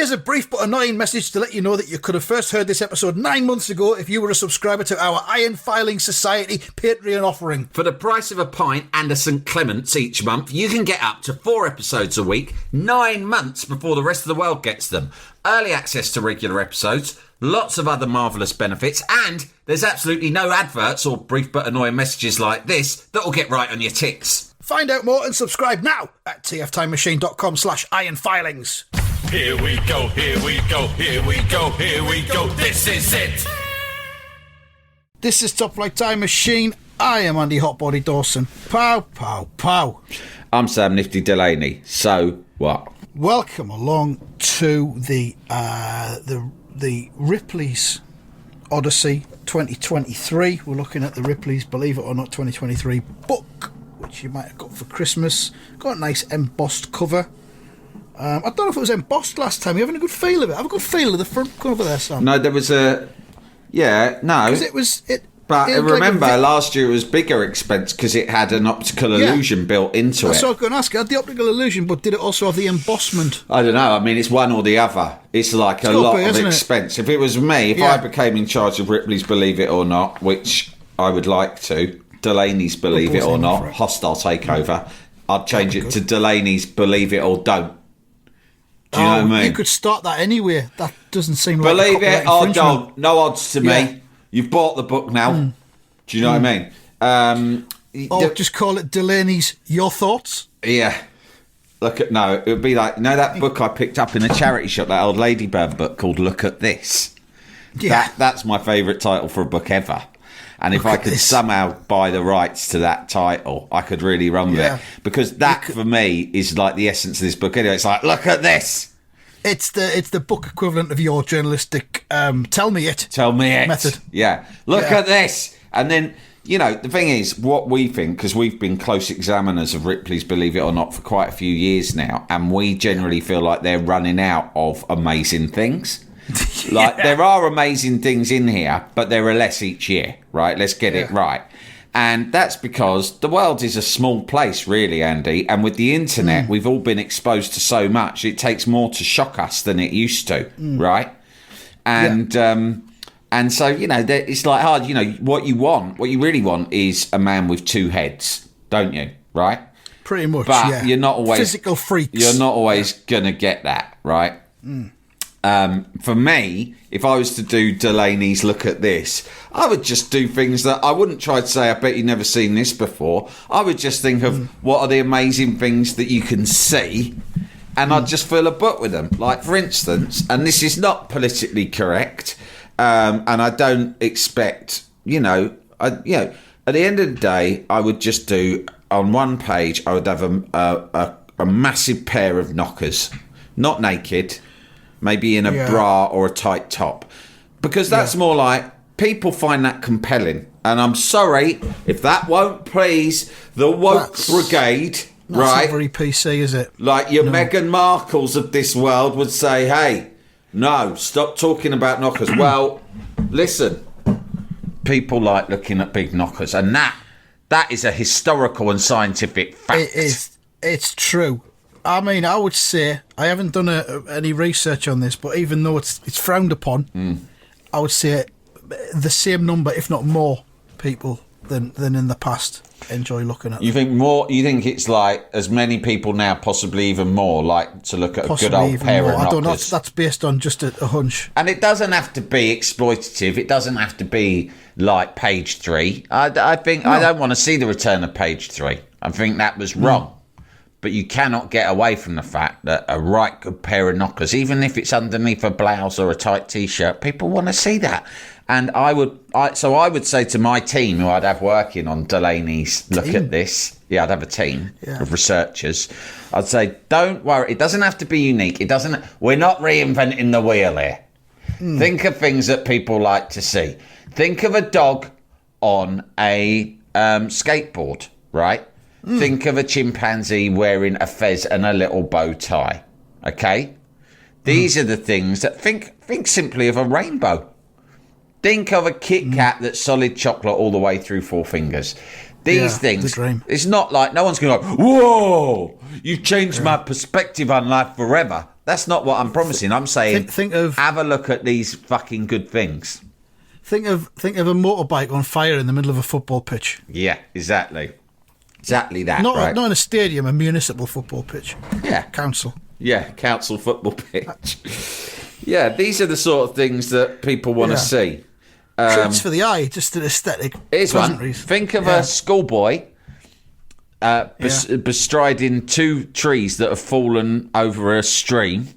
Here's a brief but annoying message to let you know that you could have first heard this episode 9 months ago if you were a subscriber to our Iron Filing Society Patreon offering. For the price of a pint and a St Clement's each month, you can get up to 4 episodes a week, 9 months before the rest of the world gets them. Early access to regular episodes, lots of other marvellous benefits, and there's absolutely no adverts or brief but annoying messages like this that will get right on your ticks. Find out more and subscribe now at tftimemachine.com/ironfilings. Here we go, here we go, here we go, here we go, this is it! This is Top Flight Time Machine. I am Andy Hotbody Dawson. Pow, pow, pow. I'm Sam Nifty Delaney. So, what? Welcome along to the Ripley's Odyssey 2023. We're looking at the Ripley's, believe it or not, 2023 book, which you might have got for Christmas. Got a nice embossed cover. I don't know if it was embossed last time. You having a good feel of it? I have a good feel of the front cover there, Sam. No, there was a... Yeah, no. Because But remember, last year it was bigger expense because it had an optical illusion built into it. That's what I was going to ask. It had the optical illusion, but did it also have the embossment? I don't know. I mean, it's one or the other. It's like a lot of expense. If it was me, if I became in charge of Ripley's Believe It or Not, which I would like to, Delaney's Believe It or Not, hostile takeover, I'd change it to Delaney's Believe It or Don't. Do you know what I mean? You could start that anyway. That doesn't seem like Believe it or don't. No odds to me. You've bought the book now. Do you know what I mean? Or just call it Delaney's Your Thoughts. Yeah. It would be like, that book I picked up in a charity shop, that old Ladybird book called Look at This. Yeah. That's my favourite title for a book ever. And if I could somehow buy the rights to that title, I could really run with it. Because that, for me, is like the essence of this book anyway. It's like, look at this. It's the book equivalent of your journalistic tell me it method. Yeah. Look at this. And then, the thing is, what we think, because we've been close examiners of Ripley's Believe It or Not for quite a few years now, and we generally feel like they're running out of amazing things. There are amazing things in here, but there are less each year, right? Let's get it right. And that's because the world is a small place, really, Andy. And with the internet, we've all been exposed to so much. It takes more to shock us than it used to, right? And so, it's like hard. What you really want is a man with two heads, don't you? Right? Pretty much, but you're not always... Physical freaks. You're not always going to get that, right? For me, if I was to do Delaney's Look at This, I would just do things that I wouldn't try to say, I bet you've never seen this before. I would just think of what are the amazing things that you can see, and I'd just fill a book with them. Like, for instance, and this is not politically correct, and I don't expect, at the end of the day, I would just do, on one page, I would have a massive pair of knockers, not naked, maybe in a bra or a tight top, because that's more like, people find that compelling, and I'm sorry if that won't please the woke brigade, that's right? Not very PC, is it? Like your Meghan Markles of this world would say, hey, no, stop talking about knockers. Well, listen, people like looking at big knockers, and that is a historical and scientific fact. It is. It's true. I mean, I would say, I haven't done any research on this, but even though it's frowned upon, I would say the same number, if not more, people than in the past enjoy looking at them. You think more? You think it's like as many people now, possibly even more, like to look at possibly a good old pair of knockers? I don't know. That's based on just a hunch. And it doesn't have to be exploitative. It doesn't have to be like Page 3. I think I don't want to see the return of Page 3. I think that was wrong. But you cannot get away from the fact that a right good pair of knockers, even if it's underneath a blouse or a tight T-shirt, people want to see that. And I would say to my team, who I'd have working on Delaney's Look at This, I'd have a team of researchers. I'd say, don't worry, it doesn't have to be unique. We're not reinventing the wheel here. Think of things that people like to see. Think of a dog on a skateboard, right? Think of a chimpanzee wearing a fez and a little bow tie. Okay? These are the things that think simply of a rainbow. Think of a Kit Kat that's solid chocolate all the way through 4 fingers. These the things, dream. it's not like no one's going to go, whoa, you've changed my perspective on life forever. That's not what I'm promising. I'm saying, Think of have a look at these fucking good things. think of a motorbike on fire in the middle of a football pitch. Yeah, exactly. Exactly that, Not right? not in a stadium, a municipal football pitch. Yeah. Council. Yeah, council football pitch. Yeah, these are the sort of things that people want to see. Treats for the eye, just an aesthetic. Here's one. pleasantries. Think of a schoolboy bestriding 2 trees that have fallen over a stream,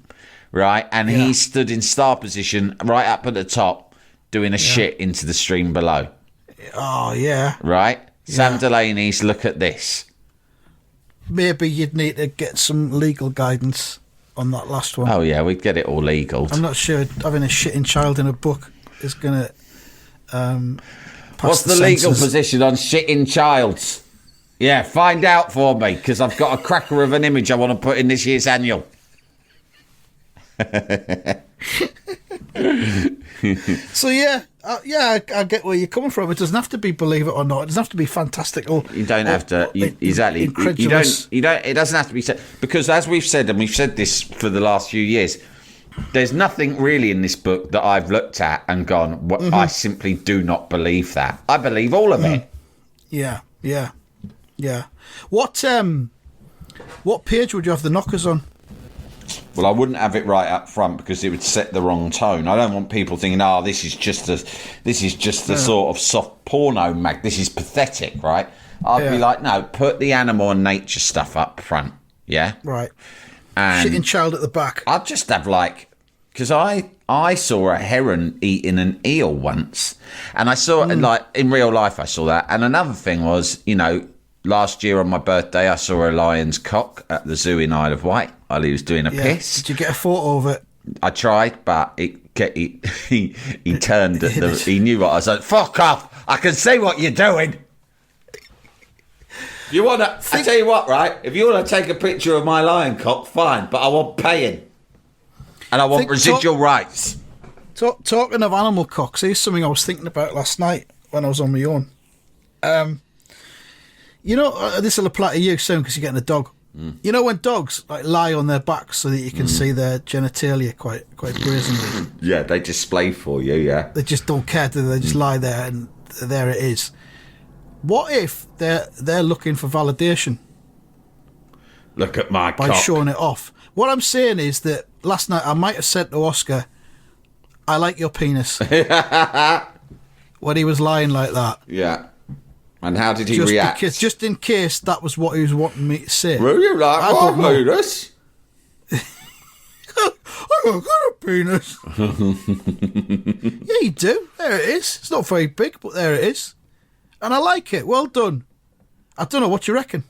right? And he stood in star position right up at the top doing a shit into the stream below. Oh, yeah. Right? Sam Delaney's Look at This. Maybe you'd need to get some legal guidance on that last one. Oh, yeah, we'd get it all legal. I'm not sure having a shitting child in a book is going to What's the legal position on shitting childs? Yeah, find out for me, because I've got a cracker of an image I want to put in this year's annual. So I get where you're coming from. It doesn't have to be, believe it or not. It doesn't have to be fantastical. You don't have to. Exactly. Incredulous. You don't. It doesn't have to be said, because, as we've said, and we've said this for the last few years, there's nothing really in this book that I've looked at and gone, I simply do not believe that. I believe all of it. Yeah. What page would you have the knockers on? Well, I wouldn't have it right up front, because it would set the wrong tone. I don't want people thinking, this is just a sort of soft porno mag. This is pathetic, right? I'd be like, no, put the animal and nature stuff up front. Yeah. Right. And Shitting child at the back. I'd just have because I saw a heron eating an eel once, and I saw it in real life. I saw that, and another thing was, last year on my birthday, I saw a lion's cock at the zoo in Isle of Wight while he was doing a piss. Did you get a photo of it? I tried, but he turned at he knew what I was like. Fuck off! I can see what you're doing. You want to? I tell you what, right? If you want to take a picture of my lion cock, fine, but I want paying, and I want residual rights. Talking of animal cocks, here's something I was thinking about last night when I was on my own. This will apply to you soon because you're getting a dog. You know when dogs lie on their backs so that you can see their genitalia quite brazenly? Yeah, they display for you, yeah. They just don't care, do they? They just lie there and there it is. What if they're looking for validation? Look at my by cock. showing it off. What I'm saying is that last night I might have said to Oscar, I like your penis. When he was lying like that. Yeah. And how did he react? Just in case that was what he was wanting me to say. Will you like my penis? I've got a penis. Yeah, you do. There it is. It's not very big, but there it is. And I like it. Well done. I don't know. What you reckon?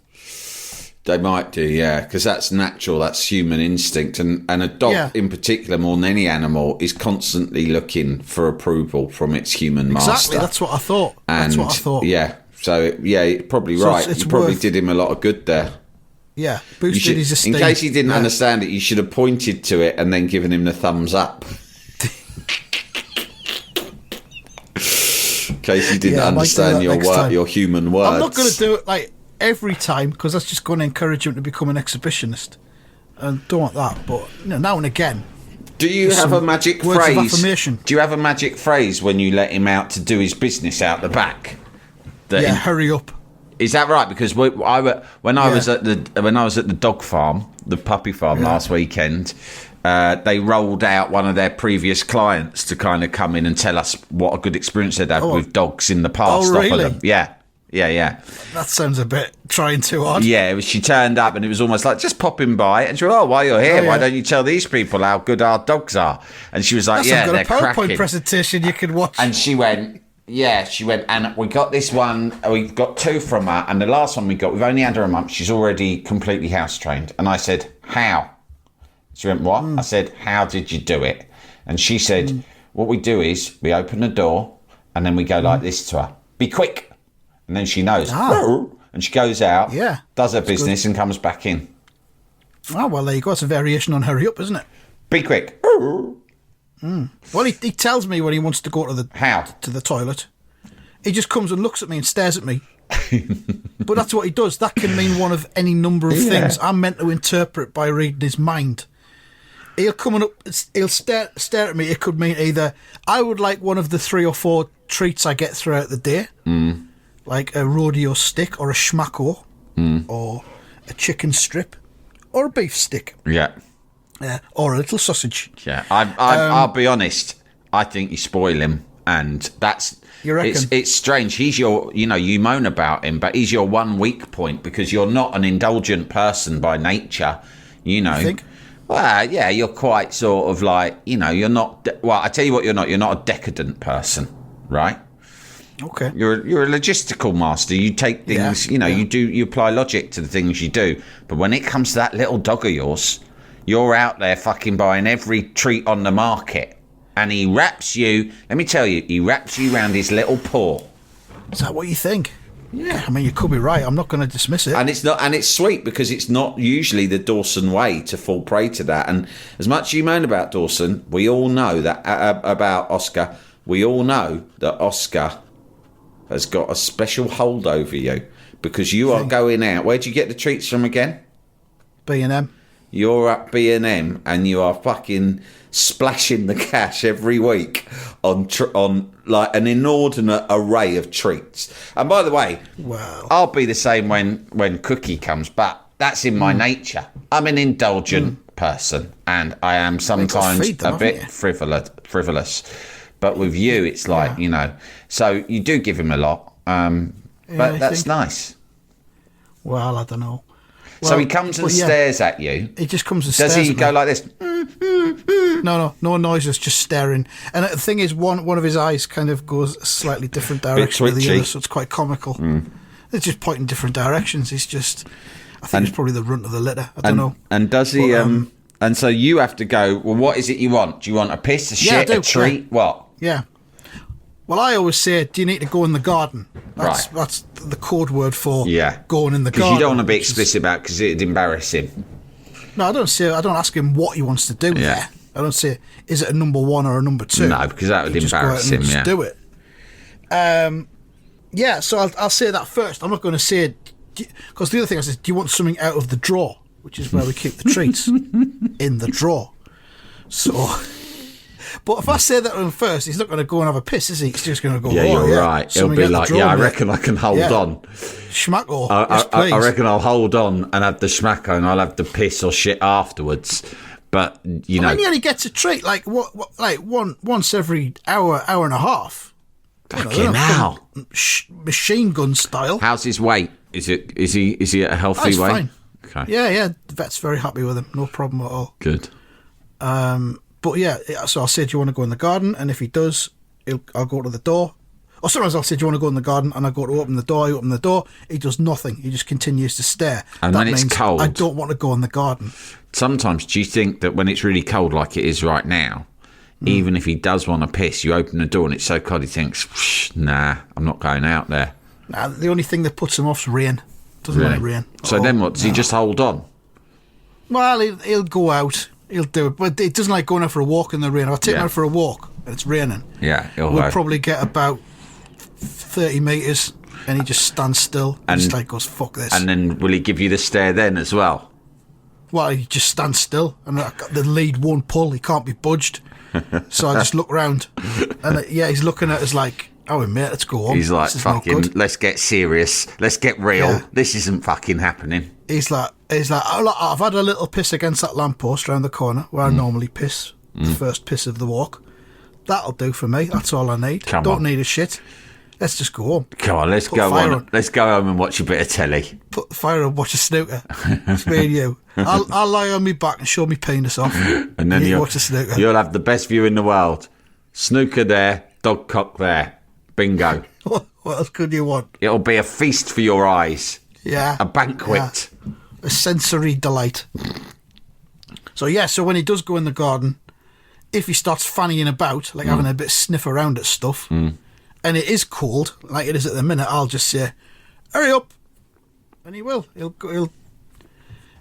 They might do, yeah, because that's natural. That's human instinct. And a dog in particular, more than any animal, is constantly looking for approval from its human master. Exactly. That's what I thought. Yeah. So, you're probably right. You probably did him a lot of good there. Yeah, boosted his esteem. In case he didn't understand it, you should have pointed to it and then given him the thumbs up. In case he didn't understand your human words. I'm not going to do it every time, because that's just going to encourage him to become an exhibitionist. And don't want that, but now and again. Do you have a magic words phrase? Of affirmation. Do you have a magic phrase when you let him out to do his business out the back? Hurry up. Is that right? Because when I was at the dog farm, the puppy farm last weekend, they rolled out one of their previous clients to kind of come in and tell us what a good experience they'd had with dogs in the past. Oh, really? Them. Yeah. That sounds a bit trying too hard. Yeah, she turned up and it was almost like, just popping by. And she went, while you're here, why don't you tell these people how good our dogs are? And she was like, they're cracking. I've got a PowerPoint presentation you could watch. And she went, and we got this one, we got 2 from her, and the last one we've only had her a month, she's already completely house trained. And I said, how? She went, what? I said, how did you do it? And she said, what we do is we open the door and then we go like this to her. Be quick. And then she knows. And she goes out, does her business and comes back in. Oh, well, there you go. It's a variation on hurry up, isn't it? Be quick. Well, he tells me when he wants to go to the toilet. He just comes and looks at me and stares at me But that's what he does. That can mean one of any number of things. I'm meant to interpret by reading his mind. He'll come up, he'll stare at me. It could mean either I would like one of the 3 or 4 treats I get throughout the day, like a rodeo stick or a schmacko, or a chicken strip, or a beef stick. Yeah. Or a little sausage. Yeah. I'll be honest. I think you spoil him, and that's... You reckon? It's strange. He's your, you moan about him, but he's your one weak point because you're not an indulgent person by nature. You think? Well, yeah, you're quite sort of like, you're not. Well, I tell you what, you're not. You're not a decadent person, right? Okay. You're a logistical master. You take things, you apply logic to the things you do. But when it comes to that little dog of yours, you're out there fucking buying every treat on the market. And he wraps you, let me tell you, he wraps you around his little paw. Is that what you think? Yeah. I mean, you could be right. I'm not going to dismiss it. And it's sweet because it's not usually the Dawson way to fall prey to that. And as much as you moan about Dawson, we all know that about Oscar. We all know that Oscar has got a special hold over you because you are going out. Where'd you get the treats from again? B&M. You're at B&M and you are fucking splashing the cash every week on like an inordinate array of treats. And by the way, wow. I'll be the same when Cookie comes, but that's in my nature. I'm an indulgent person, and I am sometimes a bit frivolous. But with you, it's like, so you do give him a lot, but that's nice. Well, I don't know. So he comes and stares at you. He just comes and stares. Does he go like this? No noises, just staring. And the thing is, one of his eyes kind of goes a slightly different direction to the other, so it's quite comical. It's just pointing different directions. He's just, I think it's probably the runt of the litter. I don't know. And does he? And so you have to go. Well, what is it you want? Do you want a piss, a shit, a treat? Yeah. What? Yeah. Well, I always say, do you need to go in the garden? Right. That's the code word for going in the garden. Because you don't want to be explicit about because it'd embarrass him. No, I don't ask him what he wants to do there. I don't say, is it a number 1 or a number 2? No, because that would embarrass him, just do it. So I'll say that first. I'm not going to say, because the other thing I said, do you want something out of the drawer? Which is where we keep the treats, in the drawer. So... But if I say that to him first, he's not going to go and have a piss, is he? He's just going to go, you're right. He'll be like, I reckon I can hold on. Schmacko. I reckon I'll hold on and have the schmacko and I'll have the piss or shit afterwards. But, I mean, he only gets a treat, like, once every hour and a half. Fucking hell. Machine gun style. How's his weight? Is he at a healthy weight? Fine. Okay. Yeah. The vet's very happy with him. No problem at all. Good. But yeah, so I'll say, do you want to go in the garden? And if he does, I'll go to the door. Or sometimes I'll say, do you want to go in the garden? And I go to open the door. I open the door. He does nothing. He just continues to stare. And when it's cold, I don't want to go in the garden. Sometimes, do you think that when it's really cold like it is right now, even if he does want to piss, you open the door and it's so cold he thinks, nah, I'm not going out there. Nah, the only thing that puts him off is rain. Doesn't like rain. So then what? Does he just hold on? Well, he'll go out. He'll do it, but he doesn't like going out for a walk in the rain. If I take him out for a walk and it's raining, we'll probably get about 30 metres and he just stands still and just like goes, fuck this. And then will he give you the stare then as well? Well, he just stands still and the lead won't pull. He can't be budged. So I just look round and he's looking at us like, oh mate, let's go on. He's like, fucking, let's get serious. Let's get real. Yeah. This isn't fucking happening. He's like, I've had a little piss against that lamppost round the corner where I normally piss, the first piss of the walk. That'll do for me. That's all I need. Don't need a shit. Let's just go home. Come on, let's go on. Let's go home and watch a bit of telly. Put the fire on, watch a snooker. It's me and you. I'll lie on my back and show me penis off. And then you'll watch a snooker. You'll have the best view in the world. Snooker there, dog cock there. Bingo. What else could you want? It'll be a feast for your eyes. Yeah. A banquet. Yeah. A sensory delight. So when he does go in the garden, if he starts fannying about, like having a bit of sniff around at stuff, and it is cold, like it is at the minute, I'll just say, hurry up. And he will. He'll go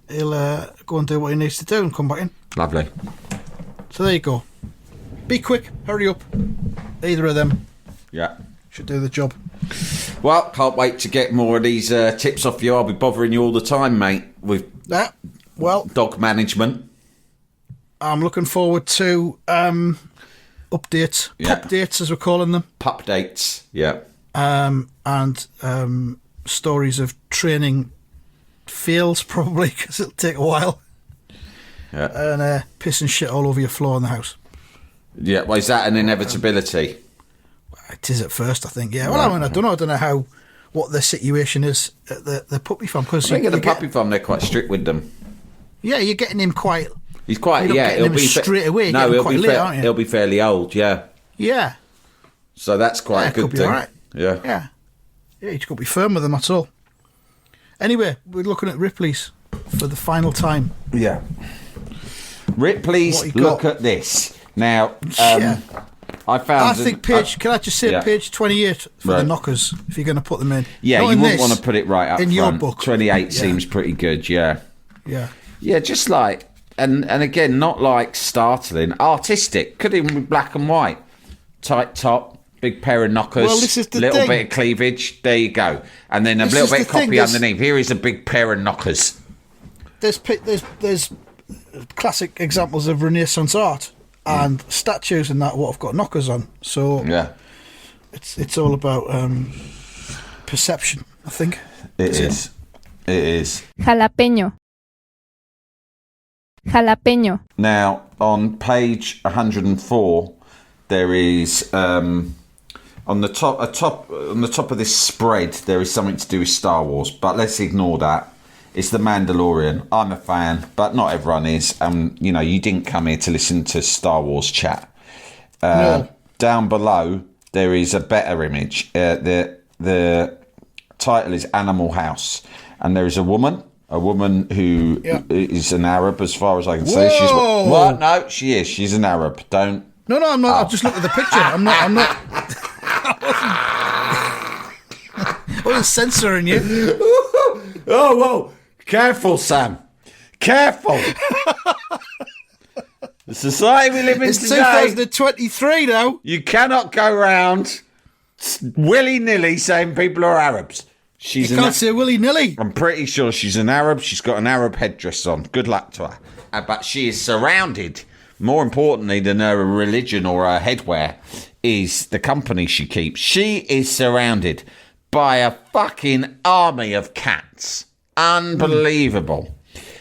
and do what he needs to do and come back in. Lovely. So there you go. Be quick, hurry up. Either of them. Yeah. Should do the job. Well, can't wait to get more of these tips off you. I'll be bothering you all the time, mate, with dog management. I'm looking forward to updates, pup dates as we're calling them. Pup dates, yeah. And stories of training fails, probably, because it'll take a while. Yeah. And piss and shit all over your floor in the house. Yeah, well, is that an inevitability? It is at first, I think, yeah. Well, I mean, I don't know what the situation is at the puppy farm. Cause I think at the puppy farm, they're quite strict with them. Yeah, you're getting him quite... He's quite, he'll be straight away. No, he'll be fairly old, yeah. Yeah. So that's quite a good thing. Right. Yeah. Yeah. Yeah, you just got to be firm with them, that's all. Anyway, we're looking at Ripley's for the final time. Yeah. Ripley's, look at this. Now, I think page, can I just say page 28 for the knockers, if you're going to put them in. Yeah, you wouldn't want to put it right up in front. Your book. 28 seems pretty good, yeah. Yeah. Yeah, just like, and again, not like startling, artistic. Could even be black and white. Tight top, big pair of knockers, well, this is the little thing. bit of cleavage, there you go. And then a little bit of copy underneath. Here is a big pair of knockers. There's classic examples of Renaissance art and statues and that what have got knockers on. So yeah, it's all about perception, I think. It is. Jalapeño. Now on page 104, there is on the top of this spread there is something to do with Star Wars, but let's ignore that. It's The Mandalorian. I'm a fan, but not everyone is. You didn't come here to listen to Star Wars chat. No. Down below, there is a better image. The title is Animal House. And there is a woman who is an Arab, as far as I can say. She's what? No, she is. She's an Arab. Don't. No, I'm not. I've just looked at the picture. I'm not. I wasn't censoring you. Oh, whoa. Careful, Sam. Careful. The society we live in it's today... It's 2023 now. You cannot go around willy-nilly saying people are Arabs. You can't say willy-nilly. I'm pretty sure she's an Arab. She's got an Arab headdress on. Good luck to her. But she is surrounded, more importantly than her religion or her headwear, is the company she keeps. She is surrounded by a fucking army of cats. Unbelievable.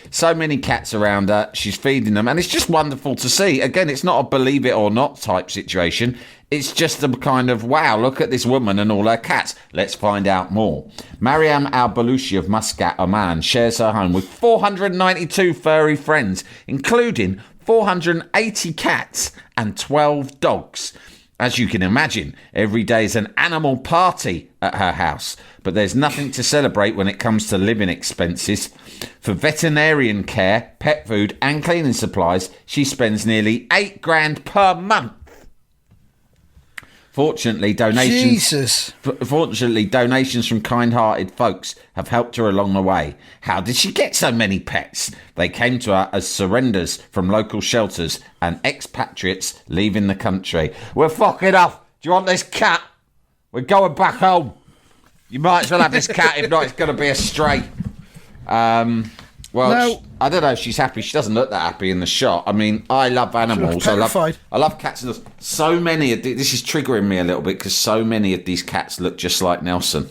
So many cats around her. She's feeding them. And it's just wonderful to see. Again, it's not a believe it or not type situation. It's just a kind of, wow, look at this woman and all her cats. Let's find out more. Mariam Al-Balushi of Muscat, Oman, shares her home with 492 furry friends, including 480 cats and 12 dogs. As you can imagine, every day is an animal party at her house. But there's nothing to celebrate when it comes to living expenses. For veterinarian care, pet food and cleaning supplies, she spends nearly $8,000 per month. Fortunately, donations from kind-hearted folks have helped her along the way. How did she get so many pets? They came to her as surrenders from local shelters and expatriates leaving the country. We're fucking off. Do you want this cat? We're going back home. You might as well have this cat. If not, it's going to be a stray. I don't know if she's happy. She doesn't look that happy in the shot. I mean, I love animals. I love cats and dogs. So many of this is triggering me a little bit because so many of these cats look just like Nelson.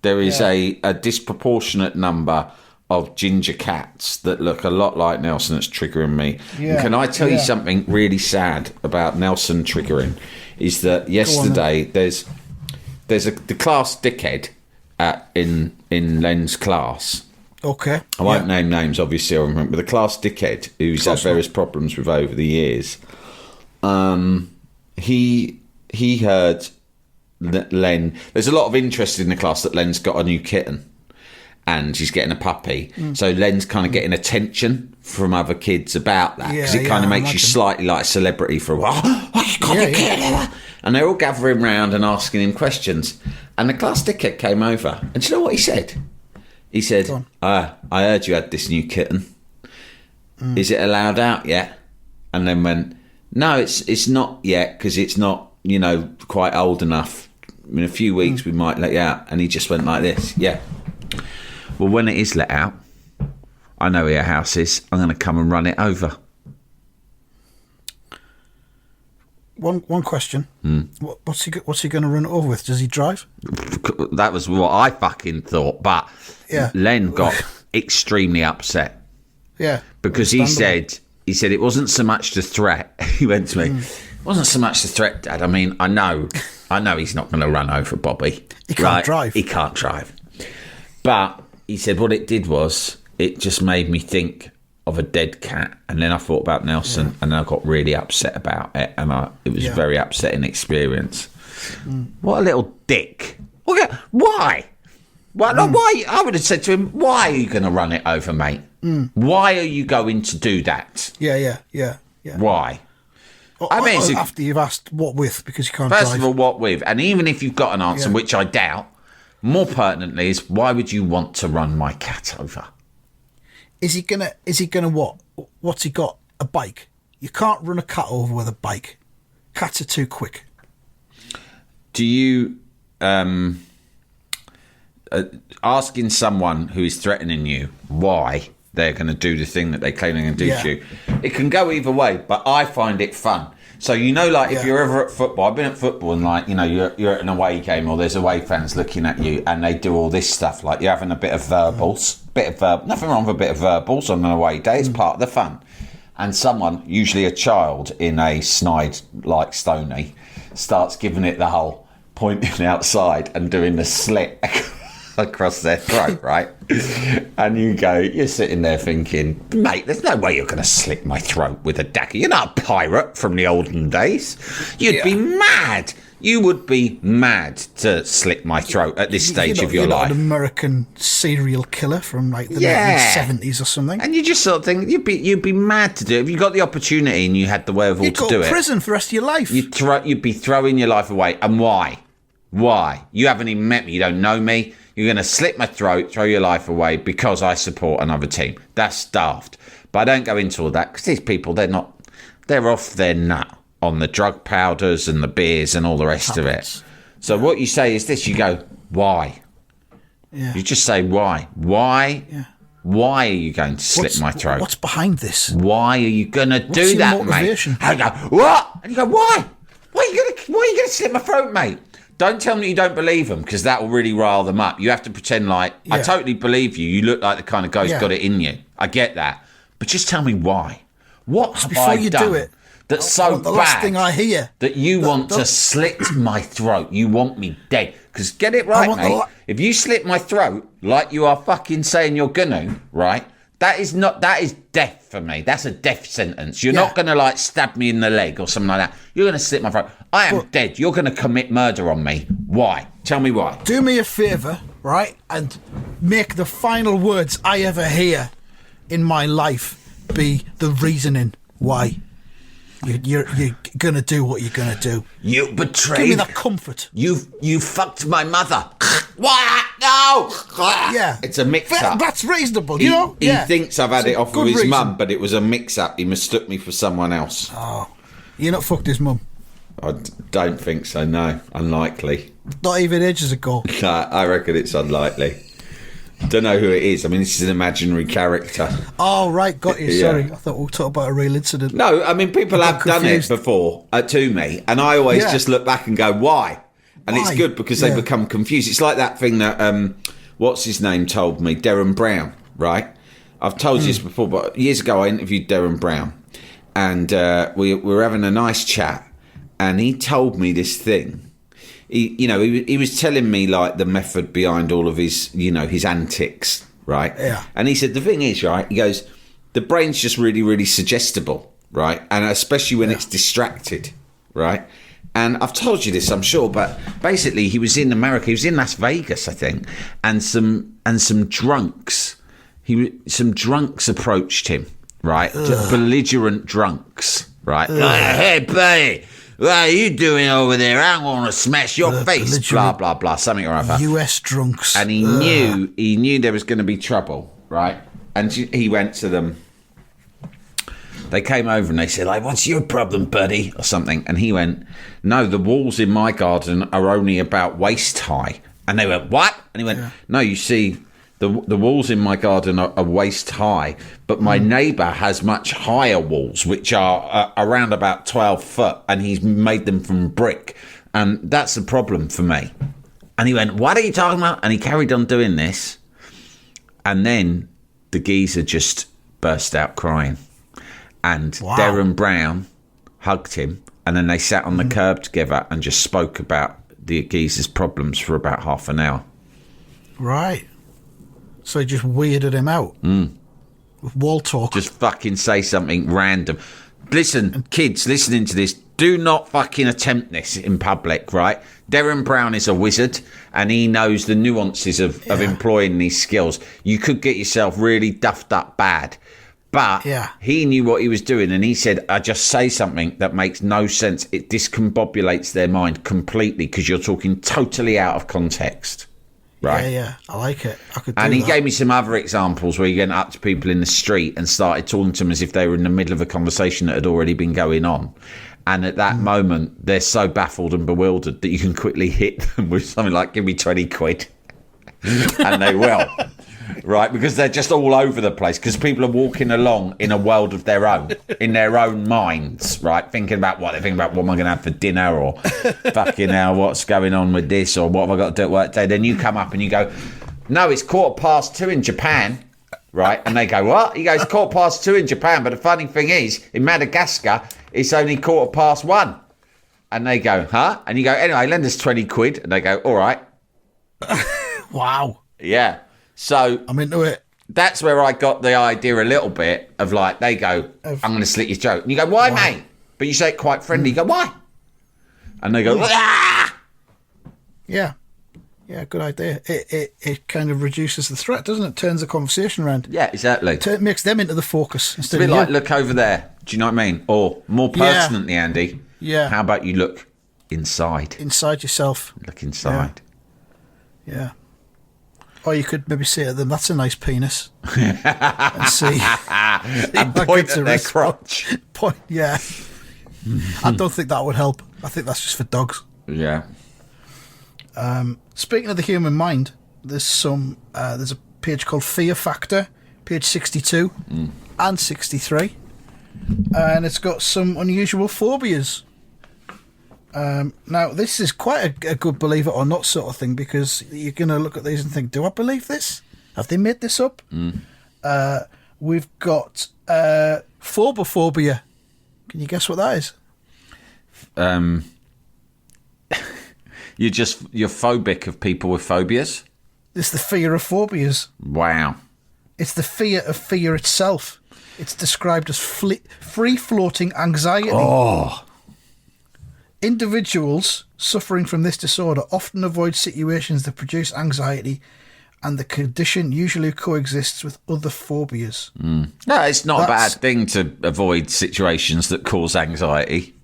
There is a disproportionate number of ginger cats that look a lot like Nelson. That's triggering me. Yeah. And can I tell you something really sad about Nelson triggering? Is that yesterday there's the class dickhead in Len's class. Okay. I won't name names, obviously, I remember, but the class dickhead who's had various problems with over the years. He heard that Len. There's a lot of interest in the class that Len's got a new kitten, and she's getting a puppy. So Len's kind of getting attention from other kids about that because it kind of makes you slightly like a celebrity for a while. Oh, you got a kitten. And they're all gathering round and asking him questions. And the class dickhead came over, and do you know what he said? He said, I heard you had this new kitten. Is it allowed out yet? And then went, no, it's not yet because it's not, quite old enough in a few weeks we might let you out. And he just went like this. Yeah. Well, when it is let out, I know where your house is. I'm going to come and run it over. One question. What's he going to run it over with? Does he drive? That was what I fucking thought. But Len got extremely upset. Yeah. Because he said it wasn't so much the threat. He went to me, it wasn't so much the threat, Dad. I mean, I know he's not going to run over Bobby. He can't drive. He can't drive. But he said what it did was, it just made me think of a dead cat. And then I thought about Nelson, and then I got really upset about it. And it was a very upsetting experience. What a little dick. Why? Why? I would have said to him, why are you going to run it over, mate? Why are you going to do that? Yeah. Why? I mean, after you've asked what with, because you can't drive. First of all, what with? And even if you've got an answer, which I doubt, more pertinently is, why would you want to run my cat over? Is he gonna what? What's he got? A bike? You can't run a cat over with a bike. Cats are too quick. Do you... asking someone who is threatening you why they're going to do the thing that they claim they're going to do to you, it can go either way, but I find it fun. So, if you're ever at football, I've been at football and you're at an away game or there's away fans looking at you and they do all this stuff, like you're having a bit of verbals, nothing wrong with a bit of verbals on an away day, it's part of the fun. And someone, usually a child in a snide like Stoney, starts giving it the whole pointing outside and doing the slit across their throat, right? And you're sitting there thinking, mate, there's no way you're going to slit my throat with a dagger. You're not a pirate from the olden days. You'd be mad. You would be mad to slit my throat at this stage of your life. You're not an American serial killer from like the 1970s or something. And you just sort of think you'd be mad to do it. If you got the opportunity and you had the wherewithal to do it, you'd go to prison for the rest of your life. You'd be throwing your life away. And why? Why? You haven't even met me. You don't know me. You're going to slit my throat, throw your life away because I support another team. That's daft. But I don't go into all that because these people, they're off their nut on the drug powders and the beers and all the rest of it. So what you say is this, you go, why? Yeah. You just say, why? Why? Yeah. Why are you going to slit my throat? What's behind this? Why are you going to do that, motivation? Mate? I go, what? And you go, why? Why are you going to slit my throat, mate? Don't tell me that you don't believe them, because that will really rile them up. You have to pretend like, I totally believe you. You look like the kind of guy who's got it in you. I get that. But just tell me why. What have I done that's so bad, last thing I hear, that you want to slit my throat? You want me dead. Because get it right, mate. If you slit my throat like you are fucking saying you're gonna, right? That is death for me. That's a death sentence. You're not going to like stab me in the leg or something like that. You're going to slit my throat. I am dead. You're going to commit murder on me. Why? Tell me why. Do me a favour, right? And make the final words I ever hear in my life be the reasoning why you're going to do what you're going to do. You betrayed. Give me that comfort. You fucked my mother. What? No! Yeah. It's a mix-up. That's reasonable, you know? He thinks I've had it off of his mum, but it was a mix-up. He mistook me for someone else. Oh. You not fucked his mum? I don't think so, no. Unlikely. Not even ages ago? No, I reckon it's unlikely. Don't know who it is. I mean, this is an imaginary character. Oh, right, got you. Sorry. I thought we were talking about a real incident. No, I mean, people have done it before to me, and I always just look back and go, why? And it's good because they become confused. It's like that thing that, what's his name told me, Darren Brown, right? I've told you this before, but years ago I interviewed Darren Brown, and we were having a nice chat, and he told me this thing. He was telling me like the method behind all of his, his antics, right? Yeah. And he said, the thing is, right, he goes, the brain's just really, really suggestible, right? And especially when it's distracted, right? And I've told you this, I'm sure, but basically he was in America, he was in Las Vegas, I think, and some drunks, approached him, right? Belligerent drunks, right? Hey, buddy, what are you doing over there? I'm going to smash your face, blah, blah, blah, something or other. US drunks. And he knew there was going to be trouble, right? And he went to them. They came over and they said, like, what's your problem, buddy? Or something. And he went, no, the walls in my garden are only about waist high. And they went, what? And he went, no, you see, the walls in my garden are waist high, but my neighbour has much higher walls, which are around about 12 foot, and he's made them from brick. And that's the problem for me. And he went, what are you talking about? And he carried on doing this. And then the geezer just burst out crying. And Darren Brown hugged him. And then they sat on the curb together and just spoke about the geezer's problems for about half an hour. Right. So he just weirded him out. With wall talk. Just fucking say something random. Listen, kids listening to this, do not fucking attempt this in public, right? Darren Brown is a wizard, and he knows the nuances of employing these skills. You could get yourself really duffed up bad. But he knew what he was doing, and he said, I just say something that makes no sense. It discombobulates their mind completely because you're talking totally out of context. Right. Yeah, I like it. I could do and he that. gave me some other examples where he went up to people in the street and started talking to them as if they were in the middle of a conversation that had already been going on. And at that moment, they're so baffled and bewildered that you can quickly hit them with something like, give me 20 quid. And they will. Right, because they're just all over the place, because people are walking along in a world of their own, in their own minds, right, thinking about what am I going to have for dinner, or fucking hell, what's going on with this, or what have I got to do at work today. Then you come up and you go, no, it's 2:15 in Japan, right? And they go, what? He goes, 2:15 in Japan, but the funny thing is, in Madagascar, it's only 1:15. And they go, huh? And you go, anyway, lend us 20 quid. And they go, all right. Wow. Yeah. So I'm into it. That's where I got the idea a little bit of, like, they go, I'm going to slit your throat. And you go, why, mate? But you say it quite friendly. You go, why? And they go, ah! Yeah, good idea. It kind of reduces the threat, doesn't it? Turns the conversation around. Yeah, exactly. It makes them into the focus. It's a bit like, look over there. Do you know what I mean? Or more pertinently, Andy, how about you look inside? Inside yourself. Look inside. Yeah. Or you could maybe say to them, that's a nice penis. And see. And point at their crotch. Point, yeah. I don't think that would help. I think that's just for dogs. Yeah. Speaking of the human mind, there's a page called Fear Factor, page 62 and 63. And it's got some unusual phobias. Now, this is quite a good believe it or not sort of thing, because you're going to look at these and think, do I believe this? Have they made this up? We've got phobophobia. Can you guess what that is? You're phobic of people with phobias? It's the fear of phobias. Wow. It's the fear of fear itself. It's described as free-floating anxiety. Oh. Individuals suffering from this disorder often avoid situations that produce anxiety, and the condition usually coexists with other phobias. No, it's not a bad thing to avoid situations that cause anxiety.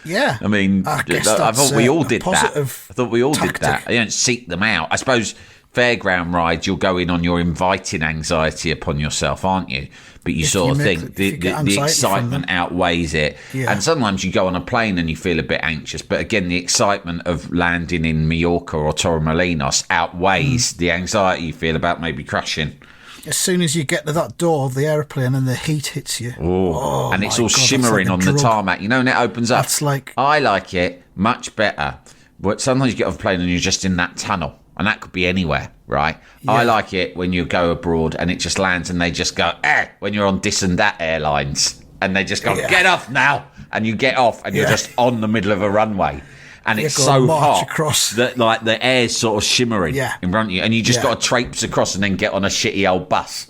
Yeah. I mean, I thought we all did that. I thought we all did that. You don't seek them out. I suppose fairground rides, you're going on, you're inviting anxiety upon yourself, aren't you? But you sort of think the excitement outweighs it. Yeah. And sometimes you go on a plane and you feel a bit anxious. But again, the excitement of landing in Mallorca or Torremolinos outweighs the anxiety you feel about maybe crashing. As soon as you get to that door of the airplane and the heat hits you. Oh, and it's all shimmering like on the tarmac. You know, when it opens up. That's like... I like it much better. But sometimes you get off a plane and you're just in that tunnel. And that could be anywhere, right? Yeah. I like it when you go abroad and it just lands and they just go, when you're on this and that airlines. And they just go, get off now. And you get off and you're just on the middle of a runway. And it's so hot that, like, the air's sort of shimmering in front of you. And you just got to traipse across and then get on a shitty old bus.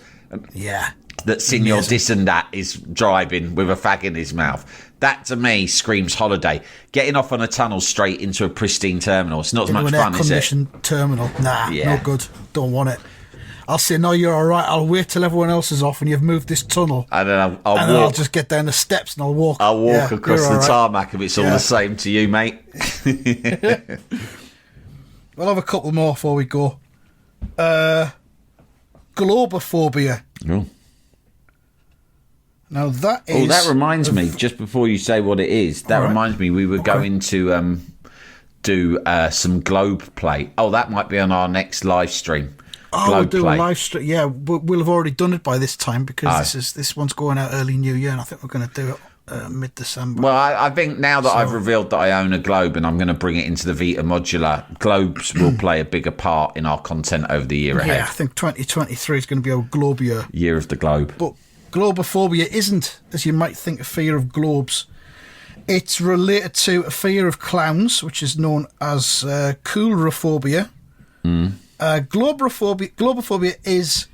Yeah. That Senor this and that is driving with a fag in his mouth. That, to me, screams holiday. Getting off on a tunnel straight into a pristine terminal. It's not as much fun, is it? Air-conditioned terminal. Nah, no good. Don't want it. I'll say, no, you're all right. I'll wait till everyone else is off and you've moved this tunnel. And then I'll just get down the steps and I'll walk. I'll walk across the tarmac if it's all the same to you, mate. We'll have a couple more before we go. Globophobia. Oh. Now that is... Oh, that reminds me, just before you say what it is, that reminds me we were going to do some Globe play. Oh, that might be on our next live stream. Oh, we'll do a live stream. Yeah, we'll have already done it by this time because this one's going out early New Year, and I think we're going to do it mid-December. Well, I think now that I've revealed that I own a Globe and I'm going to bring it into the Vita Modular, Globes will play a bigger part in our content over the year ahead. Yeah, I think 2023 is going to be our Globe year. Year of the Globe. But globophobia isn't, as you might think, a fear of globes. It's related to a fear of clowns, which is known as coulrophobia. Globophobia is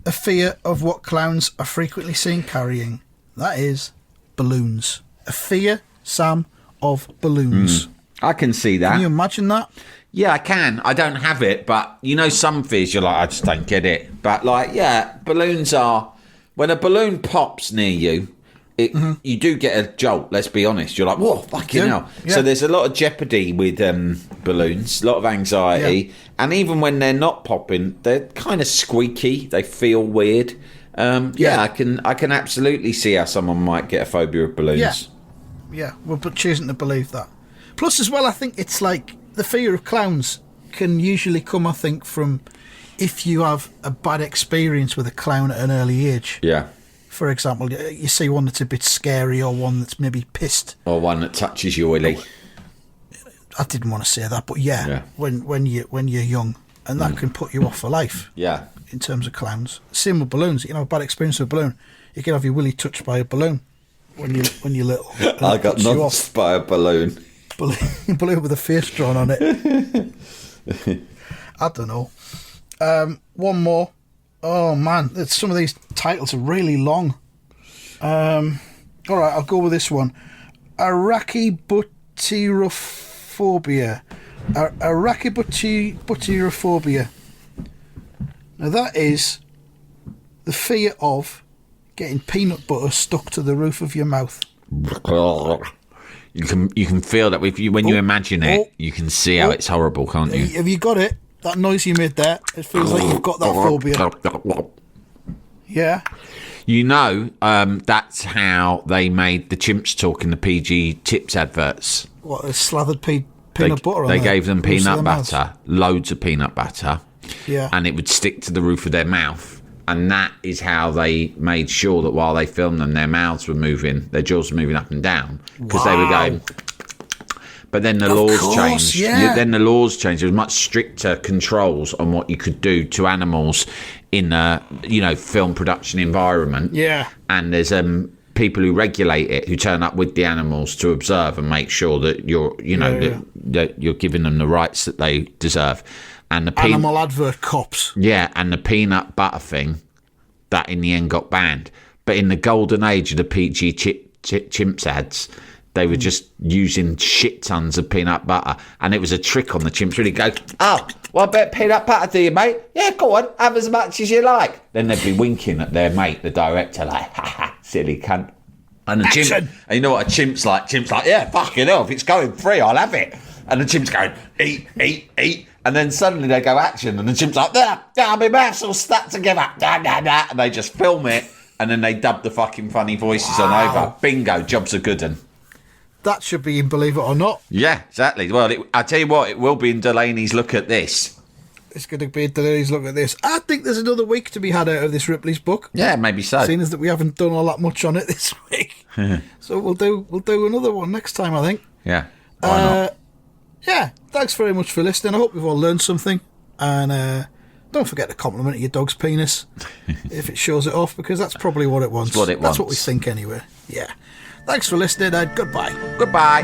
a fear of what clowns are frequently seen carrying. That is balloons. A fear, Sam, of balloons. I can see that. Can you imagine that? Yeah, I can. I don't have it, but you know some fears you're like, I just don't get it. But like, yeah, balloons are... When a balloon pops near you, you do get a jolt, let's be honest. You're like, whoa, fucking hell. Yeah. So there's a lot of jeopardy with balloons, a lot of anxiety. Yeah. And even when they're not popping, they're kind of squeaky. They feel weird. I can absolutely see how someone might get a phobia of balloons. Yeah, well, but choosing to believe that. Plus, as well, I think it's like the fear of clowns can usually come, I think, from if you have a bad experience with a clown at an early age. Yeah. For example, you see one that's a bit scary or one that's maybe pissed. Or one that touches you, Willie. I didn't want to say that, but when you're young, and that can put you off for life. Yeah. In terms of clowns. Same with balloons. You know, a bad experience with a balloon. You can have your willy touched by a balloon when you're little. I got knocked by a balloon. Balloon with a face drawn on it. I don't know. One more. Oh man, some of these titles are really long. All right, I'll go with this one. Arachibutyrophobia. Arachibutyrophobia. Now that is the fear of getting peanut butter stuck to the roof of your mouth. You can feel that when you imagine it, you can see how it's horrible, can't you? Have you got it? That noise you made there, it feels like you've got that phobia. Yeah. You know, that's how they made the chimps talk in the PG Tips adverts. What, a slathered peanut butter on They gave them peanut butter, loads of peanut butter. Yeah. And it would stick to the roof of their mouth. And that is how they made sure that while they filmed them, their mouths were moving, their jaws were moving up and down. Because they were going... But then the laws changed. Yeah. Then the laws changed. There was much stricter controls on what you could do to animals in a film production environment. Yeah. And there's people who regulate it, who turn up with the animals to observe and make sure that that you're giving them the rights that they deserve. And the animal advert cops. Yeah, and the peanut butter thing, that in the end got banned. But in the golden age of the PG chimps ads, they were just using shit tons of peanut butter, and it was a trick on the chimps. Really go, oh, well, I bet peanut butter, do you, mate? Yeah, go on, have as much as you like. Then they'd be winking at their mate, the director, like, ha ha, silly cunt. And the chimp, and you know what a chimp's like? Chimp's like, yeah, fucking hell, if it's going free, I'll have it. And the chimp's going, eat, eat, eat. And then suddenly they go action, and the chimp's like, my mouth's all stuck together, and they just film it, and then they dub the fucking funny voices on over. Bingo, job's a good one. That should be in Believe It or Not. Yeah, exactly. Well, I tell you what, it will be in Delaney's Look at This. It's going to be in Delaney's Look at This. I think there's another week to be had out of this Ripley's book. Yeah, maybe so. Seeing as that we haven't done all that much on it this week. So we'll do another one next time, I think. Yeah, why not? Yeah, thanks very much for listening. I hope you've all learned something. And don't forget to compliment your dog's penis if it shows it off, because that's probably what it wants. That's what it wants. That's what we think anyway. Yeah. Thanks for listening, and goodbye. Goodbye.